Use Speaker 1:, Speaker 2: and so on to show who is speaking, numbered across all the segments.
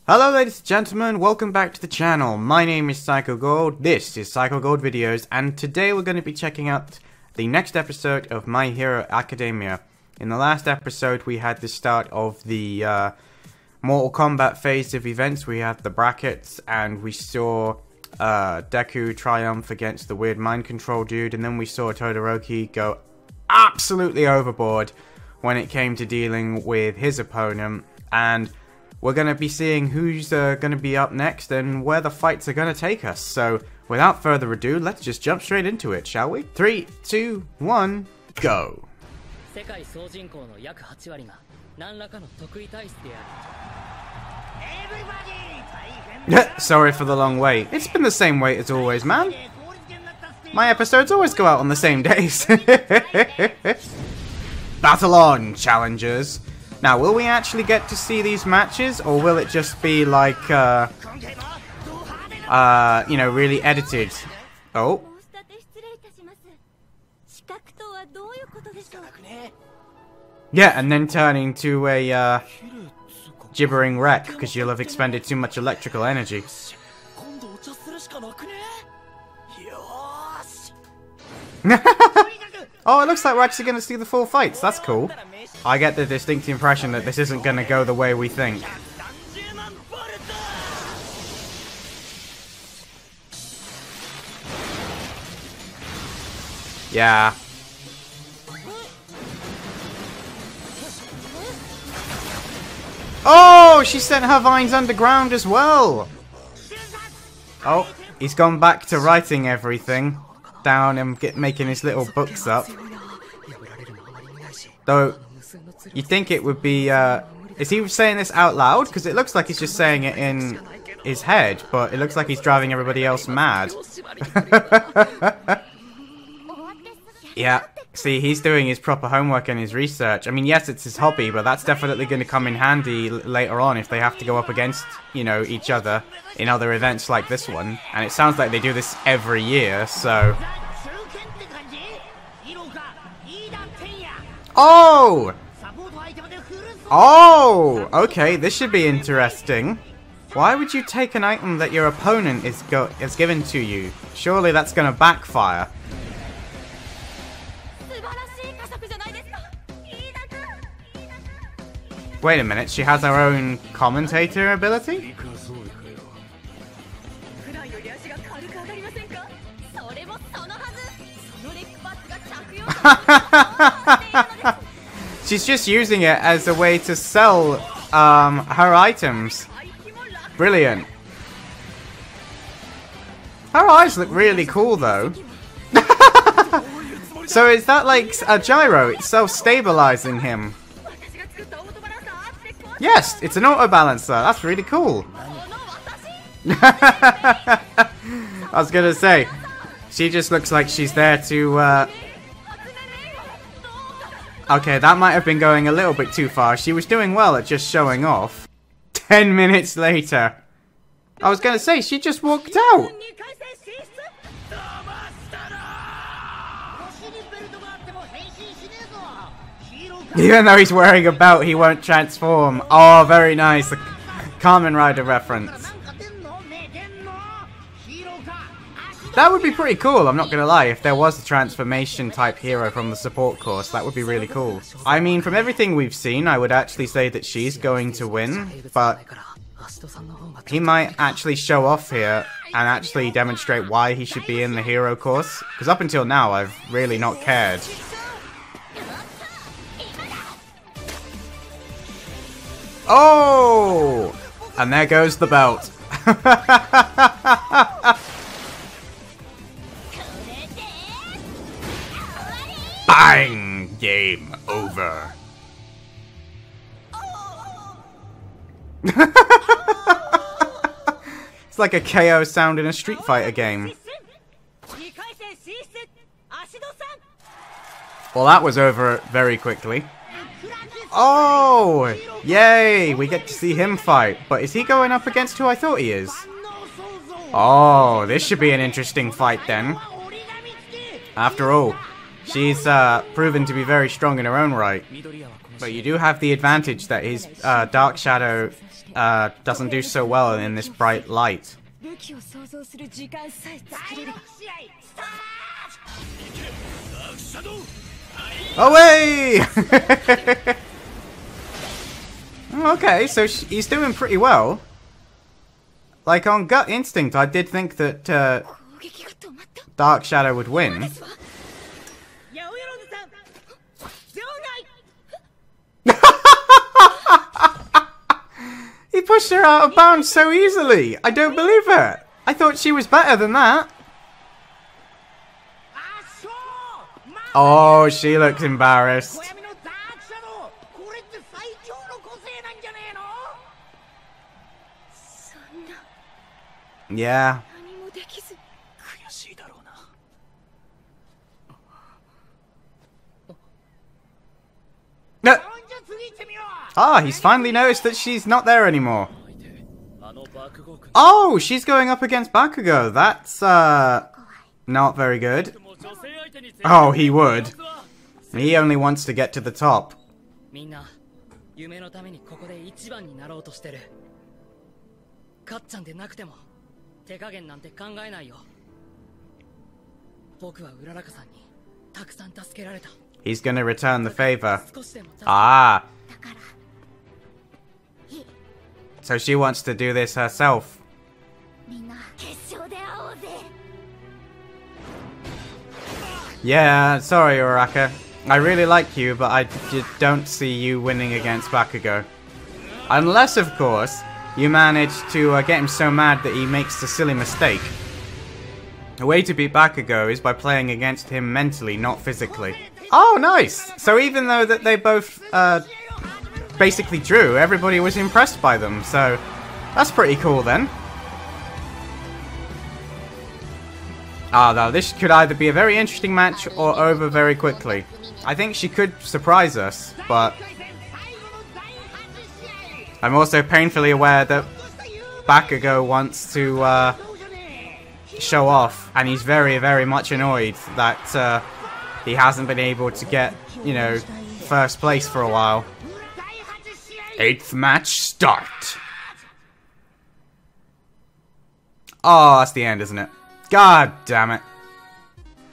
Speaker 1: Hello ladies and gentlemen, welcome back to the channel. My name is Psycho Gold, this is Psycho Gold Videos, and today we're going to be checking out the next episode of My Hero Academia. In the last episode we had the start of the Mortal Kombat phase of events. We had the brackets and we saw Deku triumph against the weird mind control dude, and then we saw Todoroki go absolutely overboard when it came to dealing with his opponent, and we're going to be seeing who's going to be up next and where the fights are going to take us. So, without further ado, let's just jump straight into it, shall we? 3, 2, 1, go! Sorry for the long wait. It's been the same wait as always, man. My episodes always go out on the same days. Battle on, challengers. Now, will we actually get to see these matches, or will it just be like, you know, really edited? Oh. Yeah, and then turn into a, gibbering wreck, because you'll have expended too much electrical energy. Oh, it looks like we're actually going to see the full fights. That's cool. I get the distinct impression that this isn't going to go the way we think. Yeah. Oh, she sent her vines underground as well. Oh, he's gone back to writing everything down and making his little books up. Though, you'd think it would be, is he saying this out loud? Because it looks like he's just saying it in his head, but it looks like he's driving everybody else mad. Yeah, see, he's doing his proper homework and his research. I mean, yes, it's his hobby, but that's definitely going to come in handy later on if they have to go up against, you know, each other in other events like this one. And it sounds like they do this every year, so... Oh! Oh! Okay, this should be interesting. Why would you take an item that your opponent is given to you? Surely that's going to backfire. Wait a minute, she has her own commentator ability? She's just using it as a way to sell her items. Brilliant. Her eyes look really cool though. So is that like a gyro? It's self-stabilizing him. Yes, it's an auto balancer. That's really cool. I was gonna say, she just looks like she's there to okay, that might have been going a little bit too far. She was doing well at just showing off. 10 minutes later. I was gonna say, she just walked out. Even though he's wearing a belt, he won't transform. Oh, very nice. A Kamen Rider reference. That would be pretty cool, I'm not gonna lie, if there was a transformation type hero from the support course. That would be really cool. I mean, from everything we've seen, I would actually say that she's going to win, but he might actually show off here and actually demonstrate why he should be in the hero course, because up until now, I've really not cared. Oh! And there goes the belt. Bang! Game over. It's like a KO sound in a Street Fighter game. Well, that was over very quickly. Oh! Yay! We get to see him fight. But is he going up against who I thought he is? Oh, this should be an interesting fight then. After all, she's proven to be very strong in her own right. But you do have the advantage that his Dark Shadow doesn't do so well in this bright light. Away! Okay, so he's doing pretty well. Like, on gut instinct, I did think that Dark Shadow would win. He pushed her out of bounds so easily. I don't believe it. I thought she was better than that. Oh, she looks embarrassed. Yeah. No. Ah, he's finally noticed that she's not there anymore. Oh, she's going up against Bakugo. That's, not very good. Oh, he would. He only wants to get to the top. He's gonna return the favor. Ah. So she wants to do this herself. Yeah, sorry Uraraka. I really like you, but I just don't see you winning against Bakugo. Unless, of course, you manage to get him so mad that he makes a silly mistake. The way to beat Bakugo is by playing against him mentally, not physically. Oh, nice! So even though that they both basically drew, everybody was impressed by them, so that's pretty cool then. Ah, now this could either be a very interesting match or over very quickly. I think she could surprise us, but I'm also painfully aware that Bakugo wants to show off, and he's very, very much annoyed that he hasn't been able to get, you know, first place for a while. 8th match start. Oh, that's the end, isn't it? God damn it.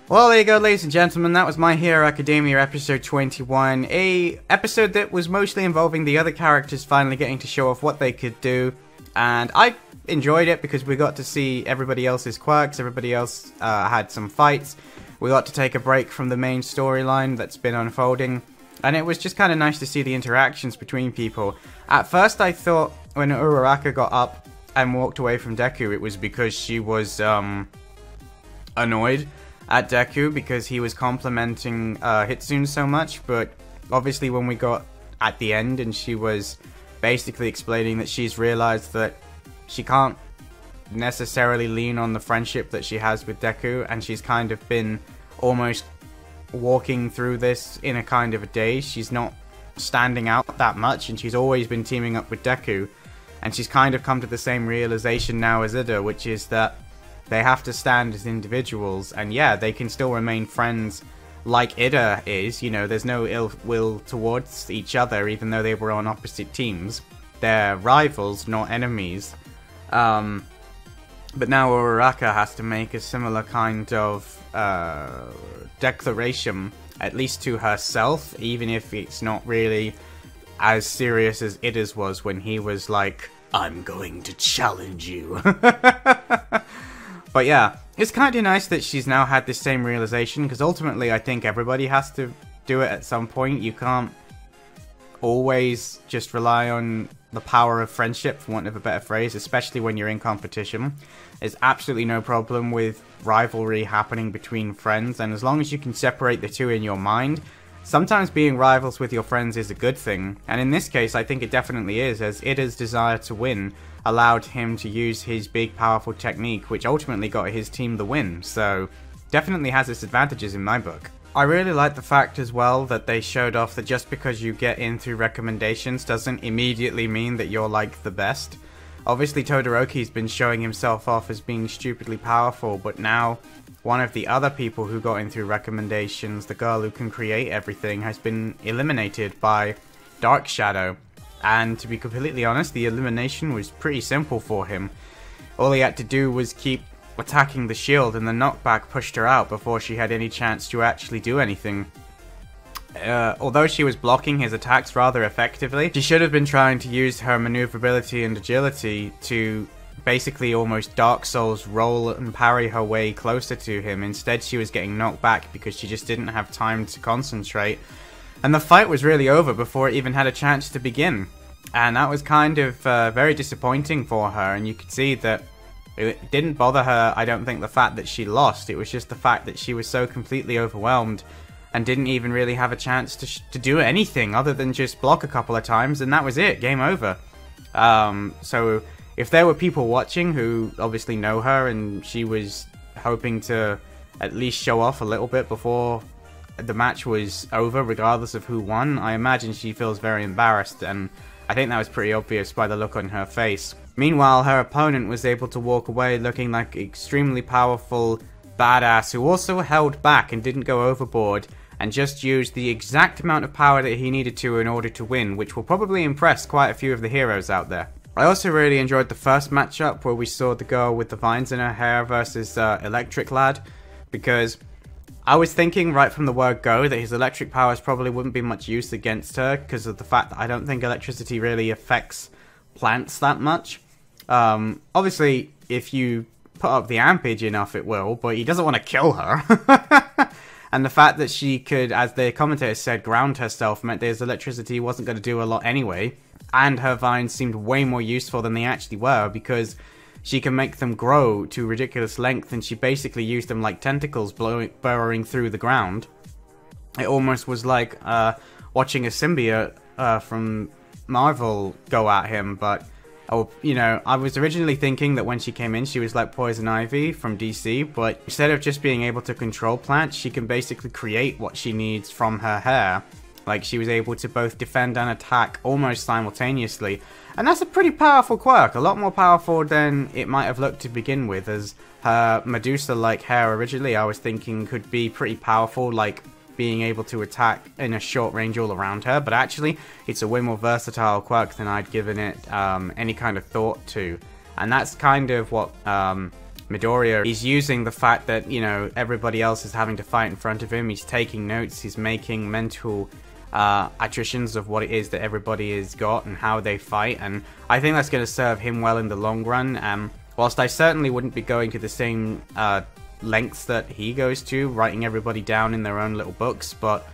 Speaker 1: Well, there you go, ladies and gentlemen. That was My Hero Academia episode 21. A episode that was mostly involving the other characters finally getting to show off what they could do. And I enjoyed it because we got to see everybody else's quirks. Everybody else had some fights. We got to take a break from the main storyline that's been unfolding. And it was just kind of nice to see the interactions between people. At first I thought when Uraraka got up and walked away from Deku, it was because she was annoyed at Deku because he was complimenting Hitsune so much. But obviously when we got at the end and she was basically explaining that she's realized that she can't necessarily lean on the friendship that she has with Deku, and she's kind of been almost walking through this in a kind of a daze. She's not standing out that much, and she's always been teaming up with Deku, and she's kind of come to the same realization now as Ida, which is that they have to stand as individuals, and yeah, they can still remain friends like Ida is. You know, there's no ill will towards each other, even though they were on opposite teams. They're rivals, not enemies. But now Uraraka has to make a similar kind of declaration, at least to herself, even if it's not really as serious as Ida's was when he was like, I'm going to challenge you. But yeah, it's kind of nice that she's now had this same realization, because ultimately I think everybody has to do it at some point. You can't always just rely on the power of friendship, for want of a better phrase, especially when you're in competition. There's absolutely no problem with rivalry happening between friends, and as long as you can separate the two in your mind, sometimes being rivals with your friends is a good thing. And in this case, I think it definitely is, as Ida's desire to win allowed him to use his big, powerful technique, which ultimately got his team the win. So, definitely has its advantages in my book. I really like the fact as well that they showed off that just because you get in through recommendations doesn't immediately mean that you're like the best. Obviously Todoroki's been showing himself off as being stupidly powerful, but now one of the other people who got in through recommendations, the girl who can create everything, has been eliminated by Dark Shadow. And to be completely honest, the elimination was pretty simple for him. All he had to do was keep attacking the shield, and the knockback pushed her out before she had any chance to actually do anything. Although she was blocking his attacks rather effectively, she should have been trying to use her maneuverability and agility to basically almost Dark Souls roll and parry her way closer to him. Instead, she was getting knocked back because she just didn't have time to concentrate. And the fight was really over before it even had a chance to begin. And that was kind of very disappointing for her, and you could see that it didn't bother her, I don't think, the fact that she lost. It was just the fact that she was so completely overwhelmed and didn't even really have a chance to do anything other than just block a couple of times, and that was it. Game over. So if there were people watching who obviously know her and she was hoping to at least show off a little bit before the match was over, regardless of who won, I imagine she feels very embarrassed, and I think that was pretty obvious by the look on her face. Meanwhile, her opponent was able to walk away looking like an extremely powerful badass who also held back and didn't go overboard, and just used the exact amount of power that he needed to in order to win, which will probably impress quite a few of the heroes out there. I also really enjoyed the first matchup where we saw the girl with the vines in her hair versus Electric Lad, because I was thinking right from the word go that his electric powers probably wouldn't be much use against her because of the fact that I don't think electricity really affects plants that much. Obviously, if you put up the ampage enough it will, but he doesn't want to kill her. And the fact that she could, as the commentator said, ground herself meant that his electricity wasn't going to do a lot anyway. And her vines seemed way more useful than they actually were, because she can make them grow to ridiculous length, and she basically used them like tentacles burrowing through the ground. It almost was like watching a symbiote from Marvel go at him, but you know, I was originally thinking that when she came in, she was like Poison Ivy from DC, but instead of just being able to control plants, she can basically create what she needs from her hair. Like, she was able to both defend and attack almost simultaneously. And that's a pretty powerful quirk, a lot more powerful than it might have looked to begin with, as her Medusa-like hair originally I was thinking could be pretty powerful, like being able to attack in a short range all around her, but actually it's a way more versatile quirk than I'd given it any kind of thought to. And that's kind of what Midoriya is using, the fact that, you know, everybody else is having to fight in front of him. He's taking notes, he's making mental attritions of what it is that everybody has got and how they fight, and I think that's going to serve him well in the long run. Whilst I certainly wouldn't be going to the same lengths that he goes to, writing everybody down in their own little books, but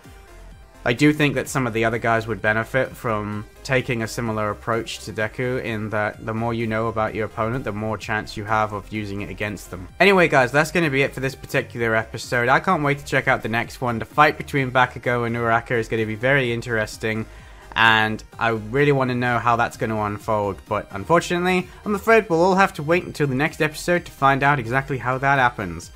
Speaker 1: I do think that some of the other guys would benefit from taking a similar approach to Deku, in that the more you know about your opponent, the more chance you have of using it against them. Anyway guys, that's going to be it for this particular episode. I can't wait to check out the next one. The fight between Bakugo and Uraraka is going to be very interesting, and I really want to know how that's going to unfold, but unfortunately, I'm afraid we'll all have to wait until the next episode to find out exactly how that happens.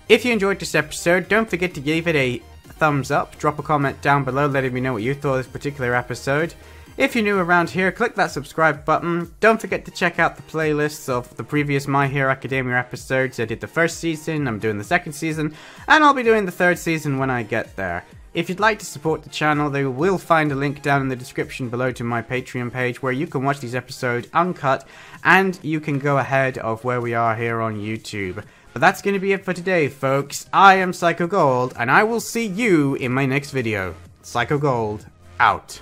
Speaker 1: If you enjoyed this episode, don't forget to give it a thumbs up, drop a comment down below letting me know what you thought of this particular episode. If you're new around here, click that subscribe button. Don't forget to check out the playlists of the previous My Hero Academia episodes. I did the first season, I'm doing the second season, and I'll be doing the third season when I get there. If you'd like to support the channel, you will find a link down in the description below to my Patreon page where you can watch these episodes uncut, and you can go ahead of where we are here on YouTube. But that's going to be it for today, folks. I am Psycho Gold, and I will see you in my next video. Psycho Gold, out.